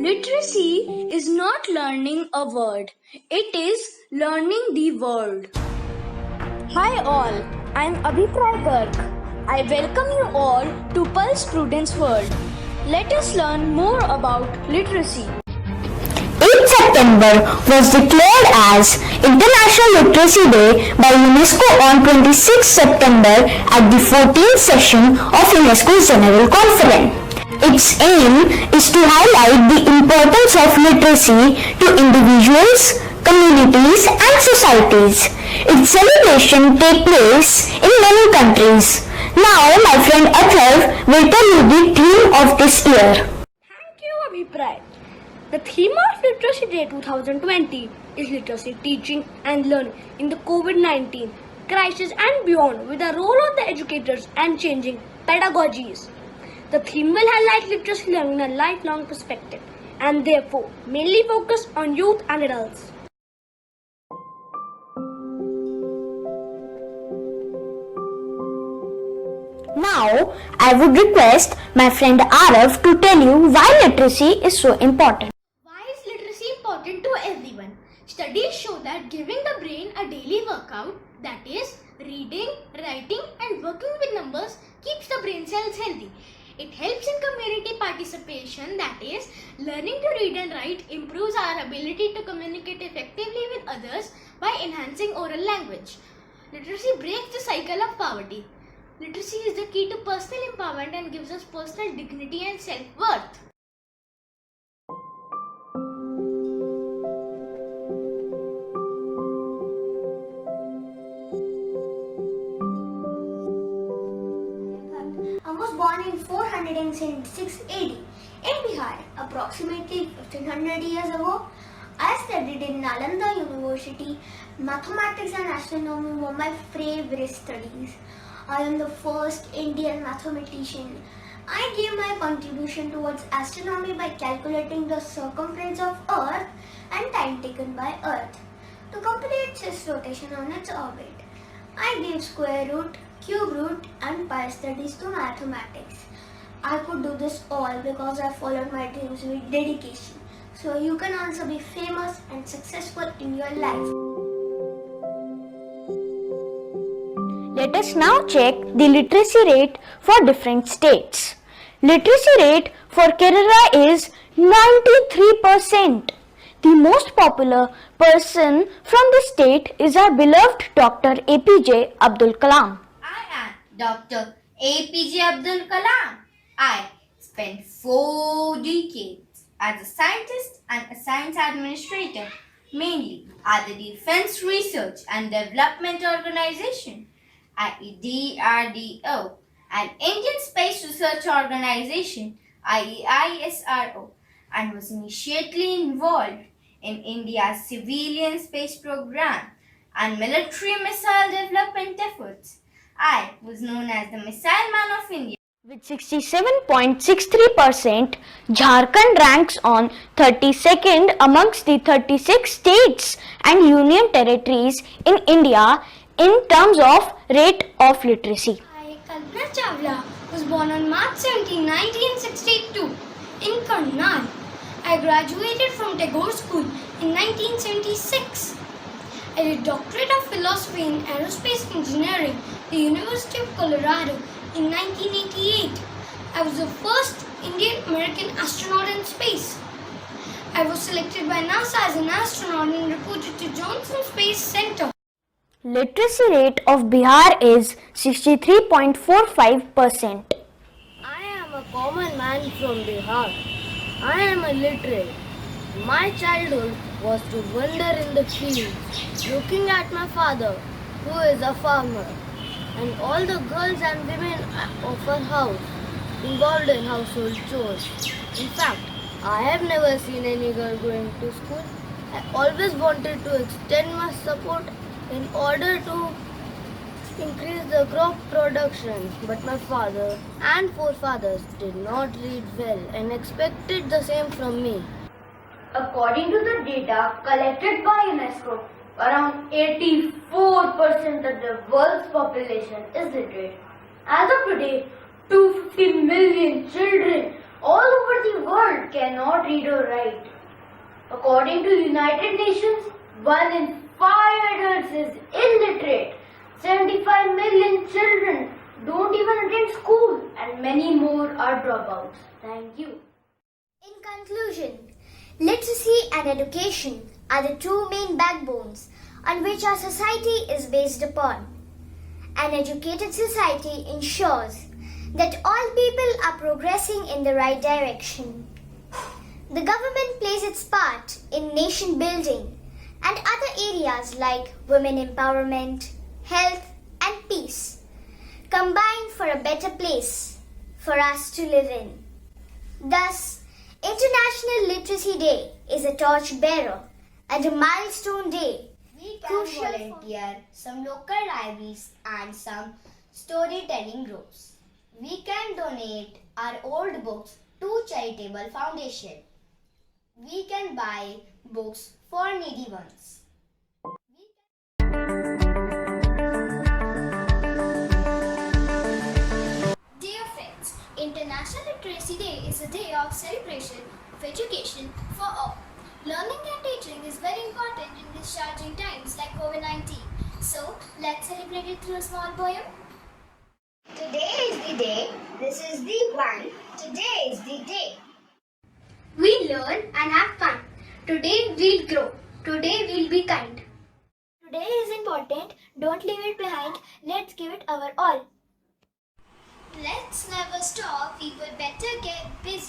Literacy is not learning a word, it is learning the world. Hi all, I am Abhipray Garg. I welcome you all to Pulse Prudence World. Let us learn more about literacy. 8th September was declared as International Literacy Day by UNESCO on 26 September at the 14th session of UNESCO's General Conference. Its aim is to highlight the importance of literacy to individuals, communities and societies. Its celebration takes place in many countries. Now my friend Athar will tell you the theme of this year. Thank you, Abhipray. The theme of Literacy Day 2020 is literacy teaching and learning in the COVID-19 crisis and beyond, with the role of the educators and changing pedagogies. The theme will highlight literacy learning in a lifelong perspective and therefore mainly focus on youth and adults. Now, I would request my friend Arav to tell you why literacy is so important. Why is literacy important to everyone? Studies show that giving the brain a daily workout, that is, reading, writing and working with numbers, keeps the brain cells healthy. It helps in community participation, that is, learning to read and write improves our ability to communicate effectively with others by enhancing oral language. Literacy breaks the cycle of poverty. Literacy is the key to personal empowerment and gives us personal dignity and self-worth. I was born in 476 AD in Bihar. Approximately 1500 years ago, I studied in Nalanda University. Mathematics and astronomy were my favorite studies. I am the first Indian mathematician. I gave my contribution towards astronomy by calculating the circumference of Earth and time taken by Earth to complete its rotation on its orbit. I gave square root, cube root and pi studies to mathematics. I could do this all because I followed my dreams with dedication. So you can also be famous and successful in your life. Let us now check the literacy rate for different states. Literacy rate for Kerala is 93%. The most popular person from the state is our beloved Dr. APJ Abdul Kalam. I am Dr. APJ Abdul Kalam. I spent 4 decades as a scientist and a science administrator, mainly at the Defense Research and Development Organization, i.e. DRDO, an Indian Space Research Organization, i.e. ISRO, and was initially involved in India's civilian space program and military missile development efforts. I was known as the Missile Man of India. With 67.63%, Jharkhand ranks on 32nd amongst the 36 states and union territories in India in terms of rate of literacy. I, Kalpana Chawla, was born on March 17, 1962 in Karnal. I graduated from Tagore School in 1976. I did Doctorate of Philosophy in Aerospace Engineering at the University of Colorado in 1988. I was the first Indian-American astronaut in space. I was selected by NASA as an astronaut and reported to Johnson Space Center. Literacy rate of Bihar is 63.45%. I am a common man from Bihar. I am illiterate. My childhood was to wander in the fields, looking at my father, who is a farmer, and all the girls and women of our house involved in household chores. In fact, I have never seen any girl going to school. I always wanted to extend my support in order to increase the crop production, but my father and forefathers did not read well and expected the same from me. According to the data collected by UNESCO, around 84% of the world's population is literate. As of today, 250 million children all over the world cannot read or write. According to United Nations, 1 in 5 adults is illiterate. 75 million children don't even attend school and many more are dropouts. Thank you. In conclusion, literacy and education are the two main backbones on which our society is based upon. An educated society ensures that all people are progressing in the right direction. The government plays its part in nation building and other areas like women empowerment, health and peace, combined for a better place for us to live in. Thus, International Literacy Day is a torch bearer and a milestone day. We can volunteer some local libraries and some storytelling groups. We can donate our old books to charitable foundation. We can buy books for needy ones. Dear friends, International Literacy Day is a day of celebration of education for all. Learning and teaching is very important in these challenging times like COVID-19. So, let's celebrate it through a small poem. Today is the day, this is the one, today is the day. We learn and have fun. Today we'll grow. Today we'll be kind. Today is important, don't leave it behind, let's give it our all. Let's never stop. People better get busy.